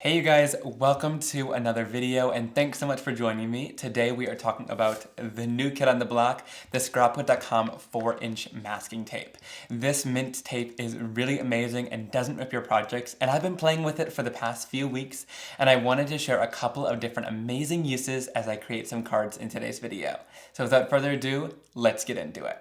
Hey you guys, welcome to another video and thanks so much for joining me. Today we are talking about the new kid on the block, the Scrapbook.com 4-inch masking tape. This mint tape is really amazing and doesn't rip your projects, and I've been playing with it for the past few weeks and I wanted to share a couple of different amazing uses as I create some cards in today's video. So without further ado, let's get into it.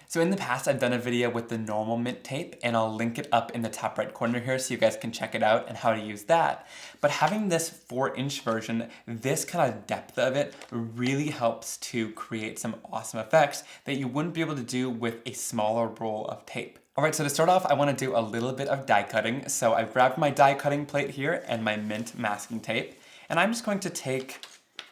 So in the past, I've done a video with the normal mint tape, and I'll link it up in the top right corner here so you guys can check it out and how to use that. But having this 4-inch version, this kind of depth of it really helps to create some awesome effects that you wouldn't be able to do with a smaller roll of tape. Alright, so to start off, I want to do a little bit of die cutting. So I've grabbed my die cutting plate here and my mint masking tape, and I'm just going to take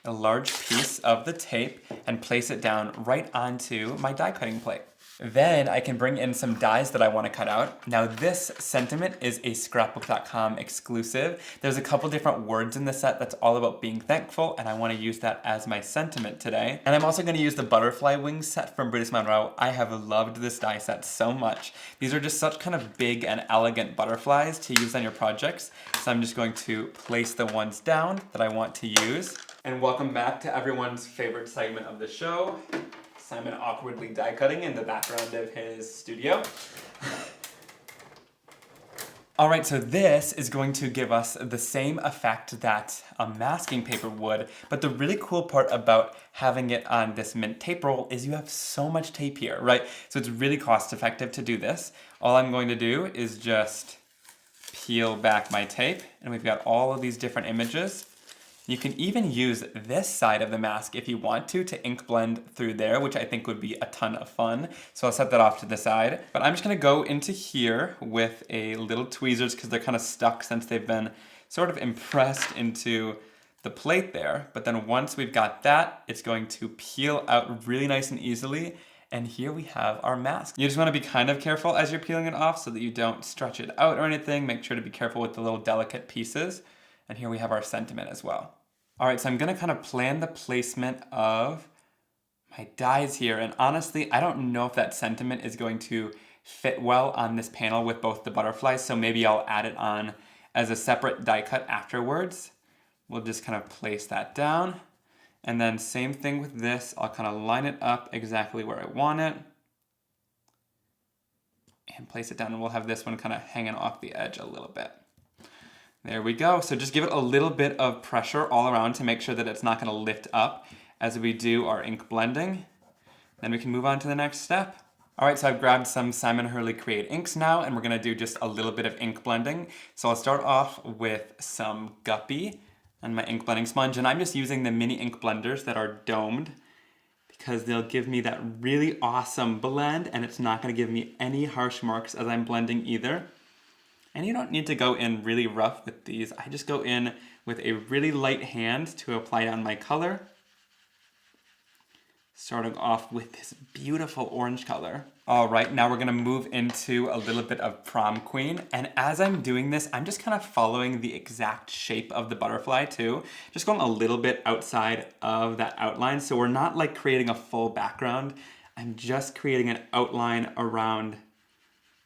a large piece of the tape and place it down right onto my die cutting plate. Then I can bring in some dies that I want to cut out. Now this sentiment is a Scrapbook.com exclusive. There's a couple different words in the set that's all about being thankful, and I want to use that as my sentiment today. And I'm also going to use the butterfly wings set from Brutus Monroe. I have loved this die set so much. These are just such kind of big and elegant butterflies to use on your projects. So I'm just going to place the ones down that I want to use. And welcome back to everyone's favorite segment of the show. Simon awkwardly die cutting in the background of his studio. Alright, so this is going to give us the same effect that a masking paper would, but the really cool part about having it on this mint tape roll is you have so much tape here, right? So it's really cost effective to do this. All I'm going to do is just peel back my tape, and we've got all of these different images. You can even use this side of the mask if you want to ink blend through there, which I think would be a ton of fun. So I'll set that off to the side. But I'm just gonna go into here with a little tweezers because they're kind of stuck since they've been sort of impressed into the plate there. But then once we've got that, it's going to peel out really nice and easily. And here we have our mask. You just want to be kind of careful as you're peeling it off so that you don't stretch it out or anything. Make sure to be careful with the little delicate pieces. And here we have our sentiment as well. Alright, so I'm going to kind of plan the placement of my dies here, and honestly, I don't know if that sentiment is going to fit well on this panel with both the butterflies, so maybe I'll add it on as a separate die cut afterwards. We'll just kind of place that down, and then same thing with this, I'll kind of line it up exactly where I want it, and place it down, and we'll have this one kind of hanging off the edge a little bit. There we go. So just give it a little bit of pressure all around to make sure that it's not going to lift up as we do our ink blending. Then we can move on to the next step. Alright, so I've grabbed some Simon Hurley Create inks now, and we're going to do just a little bit of ink blending. So I'll start off with some Guppy and my ink blending sponge, and I'm just using the mini ink blenders that are domed because they'll give me that really awesome blend, and it's not going to give me any harsh marks as I'm blending either. And you don't need to go in really rough with these. I just go in with a really light hand to apply down my color. Starting off with this beautiful orange color. All right, now we're gonna move into a little bit of Prom Queen. And as I'm doing this, I'm just kind of following the exact shape of the butterfly too. Just going a little bit outside of that outline. So we're not like creating a full background. I'm just creating an outline around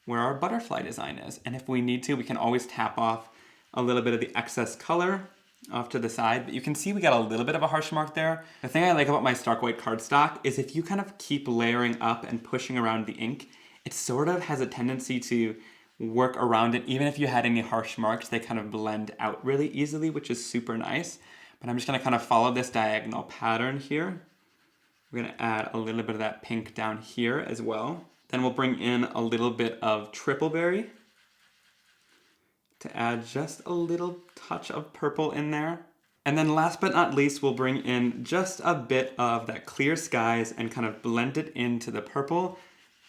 where our butterfly design is. And if we need to, we can always tap off a little bit of the excess color off to the side. But you can see we got a little bit of a harsh mark there. The thing I like about my stark white cardstock is if you kind of keep layering up and pushing around the ink, it sort of has a tendency to work around it. Even if you had any harsh marks, they kind of blend out really easily, which is super nice. But I'm just gonna kind of follow this diagonal pattern here. We're gonna add a little bit of that pink down here as well. Then we'll bring in a little bit of Triple Berry to add just a little touch of purple in there. And then last but not least, we'll bring in just a bit of that Clear Skies and kind of blend it into the purple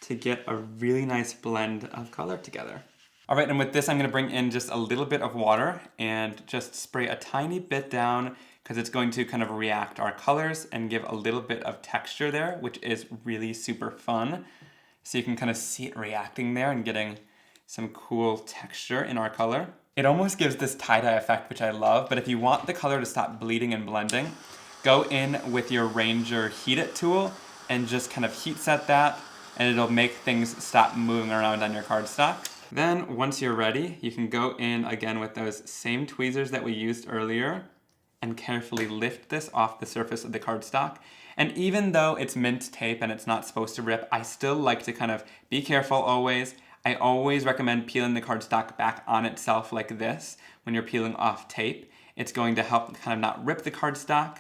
to get a really nice blend of color together. All right, and with this, I'm gonna bring in just a little bit of water and just spray a tiny bit down because it's going to kind of react our colors and give a little bit of texture there, which is really super fun. So you can kind of see it reacting there and getting some cool texture in our color. It almost gives this tie-dye effect, which I love, but if you want the color to stop bleeding and blending, go in with your Ranger Heat It tool and just kind of heat set that, and it'll make things stop moving around on your cardstock. Then once you're ready, you can go in again with those same tweezers that we used earlier and carefully lift this off the surface of the cardstock. And even though it's mint tape and it's not supposed to rip, I still like to kind of be careful always. I always recommend peeling the cardstock back on itself like this when you're peeling off tape. It's going to help kind of not rip the cardstock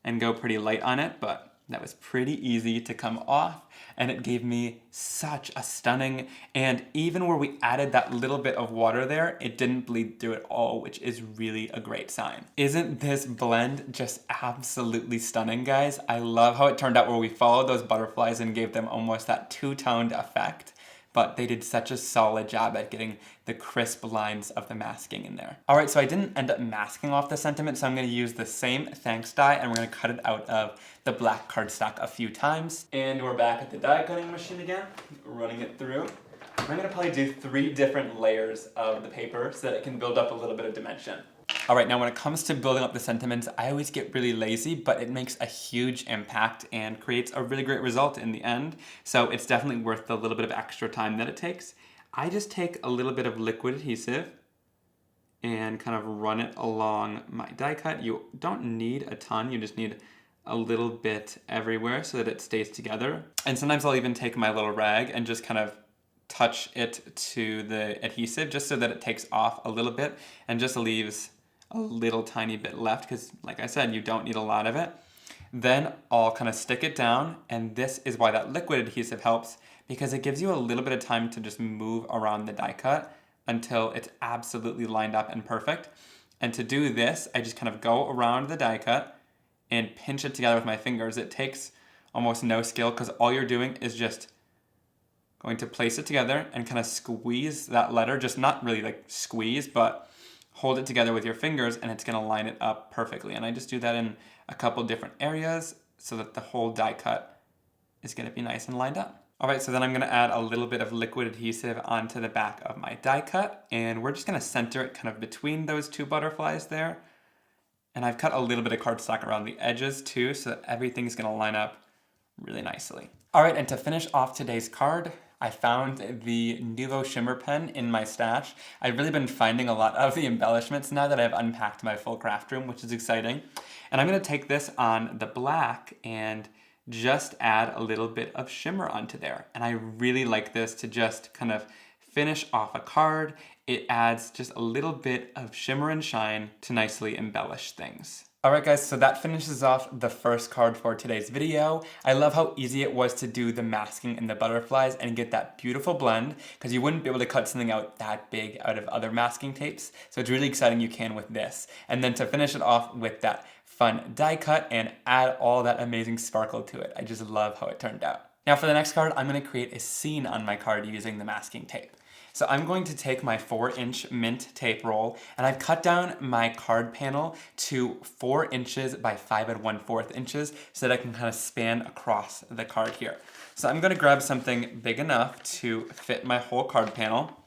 and go pretty light on it, but that was pretty easy to come off, and it gave me such a stunning, and even where we added that little bit of water there, it didn't bleed through at all, which is really a great sign. Isn't this blend just absolutely stunning, guys? I love how it turned out where we followed those butterflies and gave them almost that two-toned effect, but they did such a solid job at getting the crisp lines of the masking in there. All right, so I didn't end up masking off the sentiment, so I'm gonna use the same thanks die and we're gonna cut it out of the black cardstock a few times. And we're back at the die cutting machine again, running it through. I'm gonna probably do 3 different layers of the paper so that it can build up a little bit of dimension. All right, now when it comes to building up the sentiments, I always get really lazy, but it makes a huge impact and creates a really great result in the end. So it's definitely worth the little bit of extra time that it takes. I just take a little bit of liquid adhesive and kind of run it along my die cut. You don't need a ton, you just need a little bit everywhere so that it stays together. And sometimes I'll even take my little rag and just kind of touch it to the adhesive just so that it takes off a little bit and just leaves a little tiny bit left because, like I said, you don't need a lot of it. Then I'll kind of stick it down, and this is why that liquid adhesive helps, because it gives you a little bit of time to just move around the die cut until it's absolutely lined up and perfect. And to do this, I just kind of go around the die cut and pinch it together with my fingers. It takes almost no skill because all you're doing is just going to place it together and kind of squeeze that letter, just not really like squeeze, but hold it together with your fingers and it's going to line it up perfectly. And I just do that in a couple different areas so that the whole die cut is going to be nice and lined up. All right, so then I'm going to add a little bit of liquid adhesive onto the back of my die cut, and we're just going to center it kind of between those 2 butterflies there. And I've cut a little bit of cardstock around the edges too, so that everything's going to line up really nicely. All right, and to finish off today's card, I found the Nuvo Shimmer pen in my stash. I've really been finding a lot of the embellishments now that I've unpacked my full craft room, which is exciting. And I'm going to take this on the black and just add a little bit of shimmer onto there. And I really like this to just kind of finish off a card. It adds just a little bit of shimmer and shine to nicely embellish things. Alright guys, so that finishes off the first card for today's video. I love how easy it was to do the masking and the butterflies and get that beautiful blend, because you wouldn't be able to cut something out that big out of other masking tapes. So it's really exciting you can with this. And then to finish it off with that fun die cut and add all that amazing sparkle to it. I just love how it turned out. Now for the next card, I'm going to create a scene on my card using the masking tape. So I'm going to take my 4-inch mint tape roll, and I've cut down my card panel to 4 inches by 5 1/4 inches so that I can kind of span across the card here. So I'm going to grab something big enough to fit my whole card panel,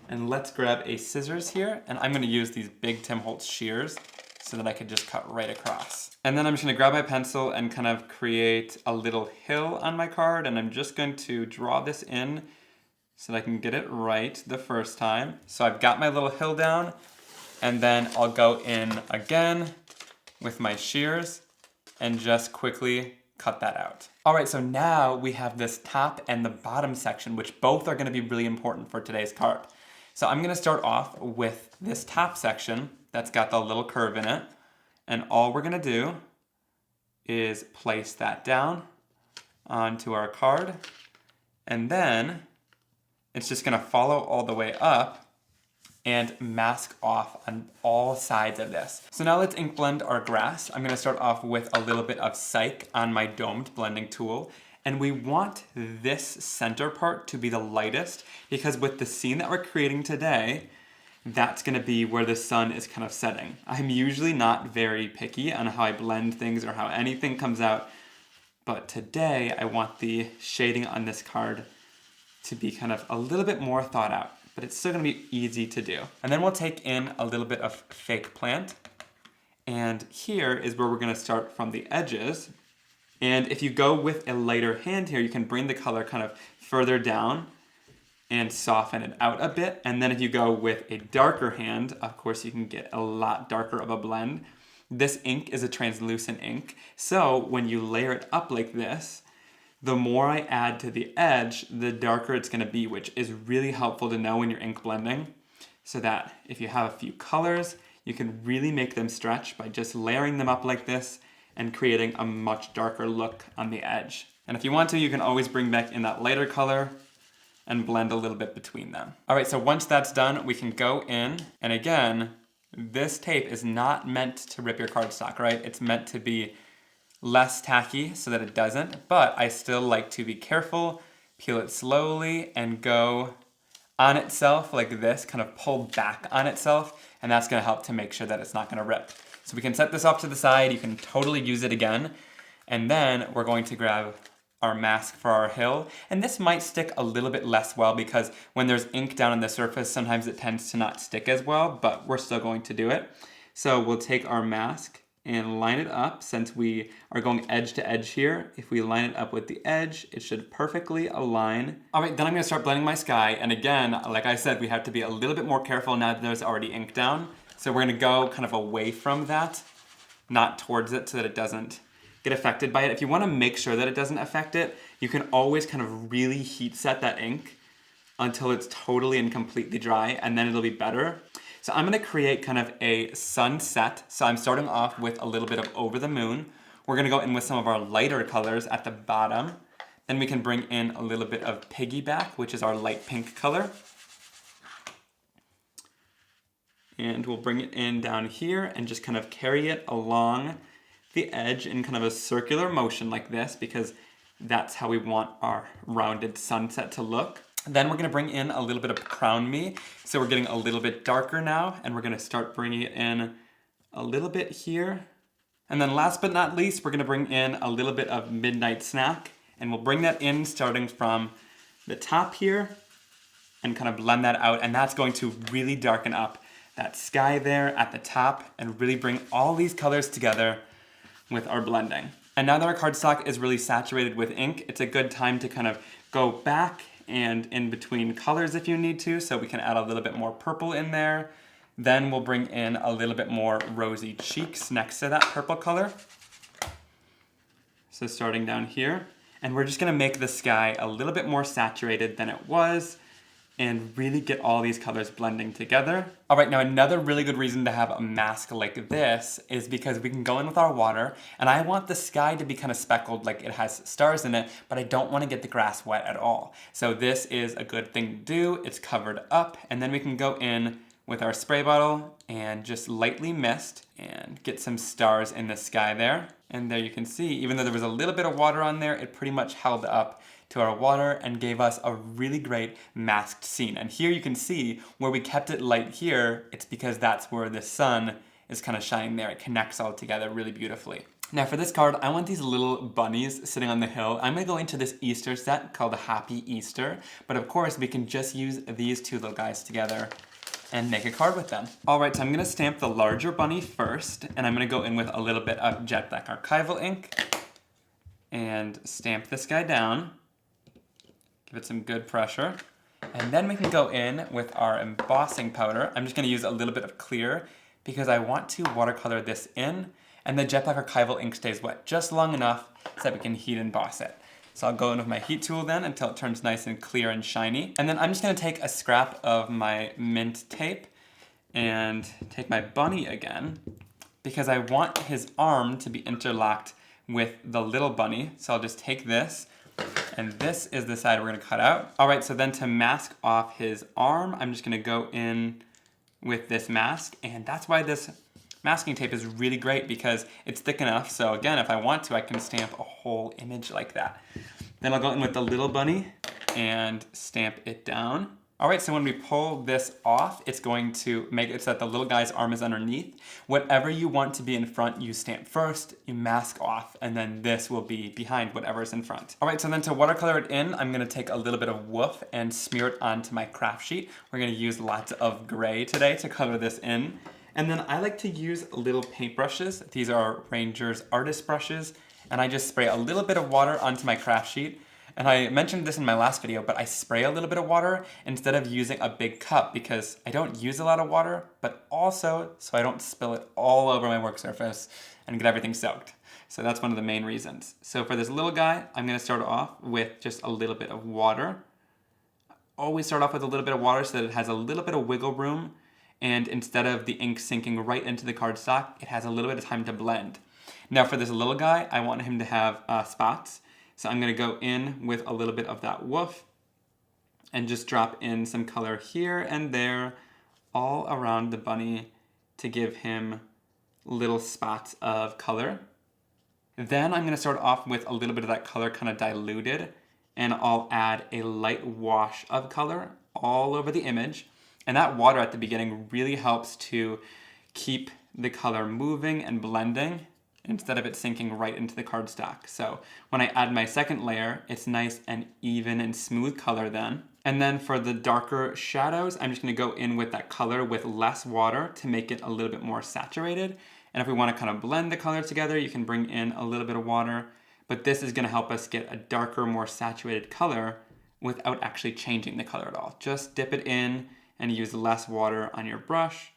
and let's grab a scissors here, and I'm going to use these big Tim Holtz shears so that I could just cut right across. And then I'm just going to grab my pencil and kind of create a little hill on my card, and I'm just going to draw this in so that I can get it right the first time. So I've got my little hill down, and then I'll go in again with my shears and just quickly cut that out. All right, so now we have this top and the bottom section, which both are gonna be really important for today's card. So I'm gonna start off with this top section that's got the little curve in it, and all we're gonna do is place that down onto our card, and then it's just gonna follow all the way up and mask off on all sides of this. So now let's ink blend our grass. I'm gonna start off with a little bit of Psych on my domed blending tool. And we want this center part to be the lightest, because with the scene that we're creating today, that's gonna be where the sun is kind of setting. I'm usually not very picky on how I blend things or how anything comes out, but today I want the shading on this card to be kind of a little bit more thought out, but it's still gonna be easy to do. And then we'll take in a little bit of fake plant, and here is where we're gonna start from the edges And if you go with a lighter hand here, you can bring the color kind of further down and soften it out a bit. And then if you go with a darker hand, of course you can get a lot darker of a blend. This ink is a translucent ink, so when you layer it up like this, the more I add to the edge, the darker it's going to be, which is really helpful to know when you're ink blending, so that if you have a few colors, you can really make them stretch by just layering them up like this and creating a much darker look on the edge. And if you want to, you can always bring back in that lighter color and blend a little bit between them. All right, so once that's done, we can go in, and again, this tape is not meant to rip your cardstock, right? It's meant to be less tacky so that it doesn't, but I still like to be careful, peel it slowly, and go on itself like this, kind of pull back on itself, and that's gonna help to make sure that it's not gonna rip. So we can set this off to the side, you can totally use it again, and then we're going to grab our mask for our hill, and this might stick a little bit less well because when there's ink down on the surface, sometimes it tends to not stick as well, but we're still going to do it. So we'll take our mask and line it up. Since we are going edge to edge here, if we line it up with the edge, it should perfectly align. All right, then I'm gonna start blending my sky, and again, like I said, we have to be a little bit more careful now that there's already ink down. So we're gonna go kind of away from that, not towards it, so that it doesn't get affected by it. If you want to make sure that it doesn't affect it, you can always kind of really heat set that ink until it's totally and completely dry, and then it'll be better. So I'm going to create kind of a sunset. So I'm starting off with a little bit of over the moon. We're going to go in with some of our lighter colors at the bottom. Then we can bring in a little bit of piggyback, which is our light pink color. And we'll bring it in down here and just kind of carry it along the edge in kind of a circular motion like this, because that's how we want our rounded sunset to look. Then we're going to bring in a little bit of Crown Me. So we're getting a little bit darker now, and we're going to start bringing it in a little bit here. And then last but not least, we're going to bring in a little bit of Midnight Snack, and we'll bring that in starting from the top here and kind of blend that out, and that's going to really darken up that sky there at the top and really bring all these colors together with our blending. And now that our cardstock is really saturated with ink, it's a good time to kind of go back and in between colors if you need to, so we can add a little bit more purple in there. Then we'll bring in a little bit more rosy cheeks next to that purple color. So starting down here, and we're just gonna make the sky a little bit more saturated than it was, and really get all these colors blending together. All right, now another really good reason to have a mask like this is because we can go in with our water, and I want the sky to be kind of speckled like it has stars in it, but I don't want to get the grass wet at all. So this is a good thing to do. It's covered up, and then we can go in with our spray bottle and just lightly mist and get some stars in the sky there. And there you can see, even though there was a little bit of water on there, it pretty much held up to our water and gave us a really great masked scene. And here you can see where we kept it light here, it's because that's where the sun is kind of shining there. It connects all together really beautifully. Now for this card, I want these little bunnies sitting on the hill. I'm gonna go into this Easter set called the Hoppy Easter, but of course we can just use these two little guys together and make a card with them. All right, so I'm gonna stamp the larger bunny first, and I'm gonna go in with a little bit of Jet Black Archival ink and stamp this guy down. Give it some good pressure. And then we can go in with our embossing powder. I'm just gonna use a little bit of clear because I want to watercolor this in, and the Jet Black Archival ink stays wet just long enough so that we can heat emboss it. So I'll go in with my heat tool then until it turns nice and clear and shiny. And then I'm just gonna take a scrap of my mint tape and take my bunny again because I want his arm to be interlocked with the little bunny. So I'll just take this, and this is the side we're gonna cut out. All right, so then to mask off his arm, I'm just gonna go in with this mask, and that's why this masking tape is really great because it's thick enough. So again, if I want to, I can stamp a whole image like that. Then I'll go in with the little bunny and stamp it down. All right, so when we pull this off, it's going to make it so that the little guy's arm is underneath. Whatever you want to be in front, you stamp first, you mask off, and then this will be behind whatever's in front. All right, so then to watercolor it in, I'm gonna take a little bit of woof and smear it onto my craft sheet. We're gonna use lots of gray today to color this in. And then I like to use little paintbrushes. These are Ranger's artist brushes, and I just spray a little bit of water onto my craft sheet. And I mentioned this in my last video, but I spray a little bit of water instead of using a big cup because I don't use a lot of water, but also so I don't spill it all over my work surface and get everything soaked. So that's one of the main reasons. So for this little guy, I'm gonna start off with just a little bit of water. Always start off with a little bit of water so that it has a little bit of wiggle room, and instead of the ink sinking right into the cardstock, it has a little bit of time to blend. Now for this little guy, I want him to have spots. So I'm going to go in with a little bit of that woof and just drop in some color here and there all around the bunny to give him little spots of color. Then I'm going to start off with a little bit of that color kind of diluted, and I'll add a light wash of color all over the image. And that water at the beginning really helps to keep the color moving and blending instead of it sinking right into the cardstock. So when I add my second layer, it's nice and even and smooth color then. And then for the darker shadows, I'm just gonna go in with that color with less water to make it a little bit more saturated. And if we wanna kind of blend the color together, you can bring in a little bit of water, but this is gonna help us get a darker, more saturated color without actually changing the color at all. Just dip it in and use less water on your brush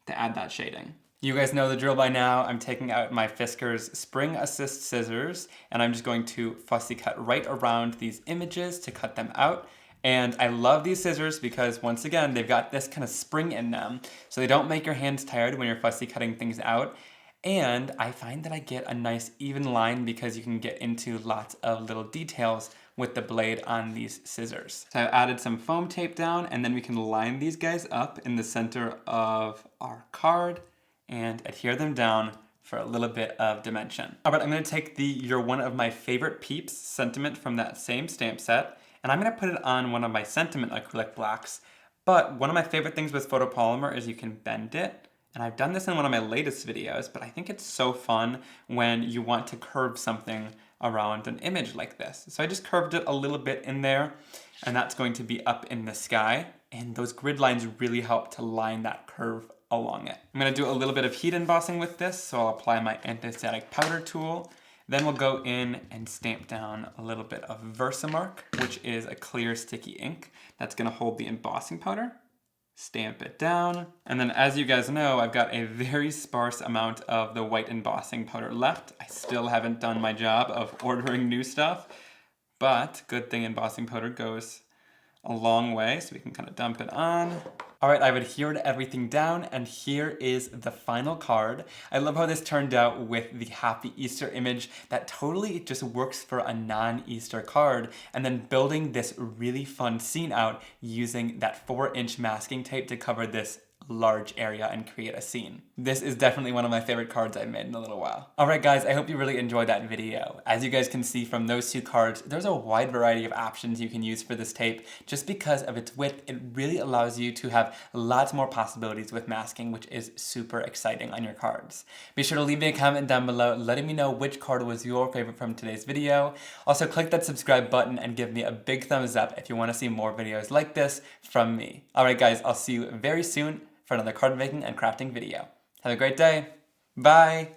to add that shading. You guys know the drill by now. I'm taking out my Fiskars Spring Assist scissors, and I'm just going to fussy cut right around these images to cut them out. And I love these scissors because, once again, they've got this kind of spring in them, so they don't make your hands tired when you're fussy cutting things out. And I find that I get a nice even line because you can get into lots of little details with the blade on these scissors. So I added some foam tape down, and then we can line these guys up in the center of our card and adhere them down for a little bit of dimension. All right, I'm gonna take the "You're One of My Favorite Peeps" sentiment from that same stamp set, and I'm gonna put it on one of my sentiment acrylic blocks. But one of my favorite things with photopolymer is you can bend it. And I've done this in one of my latest videos, but I think it's so fun when you want to curve something around an image like this. So I just curved it a little bit in there, and that's going to be up in the sky. And those grid lines really help to line that curve along it. I'm gonna do a little bit of heat embossing with this, so I'll apply my anti-static powder tool. Then we'll go in and stamp down a little bit of Versamark, which is a clear sticky ink that's gonna hold the embossing powder. Stamp it down. And then, as you guys know, I've got a very sparse amount of the white embossing powder left. I still haven't done my job of ordering new stuff, but good thing embossing powder goes a long way, so we can kind of dump it on. All right, I've adhered everything down, and here is the final card. I love how this turned out with the Happy Easter image that totally just works for a non-Easter card, and then building this really fun scene out using that 4-inch masking tape to cover this large area and create a scene. This is definitely one of my favorite cards I've made in a little while. Alright guys, I hope you really enjoyed that video. As you guys can see from those two cards, there's a wide variety of options you can use for this tape. Just because of its width, it really allows you to have lots more possibilities with masking, which is super exciting on your cards. Be sure to leave me a comment down below letting me know which card was your favorite from today's video. Also click that subscribe button and give me a big thumbs up if you want to see more videos like this from me. Alright guys, I'll see you very soon for another card making and crafting video. Have a great day. Bye.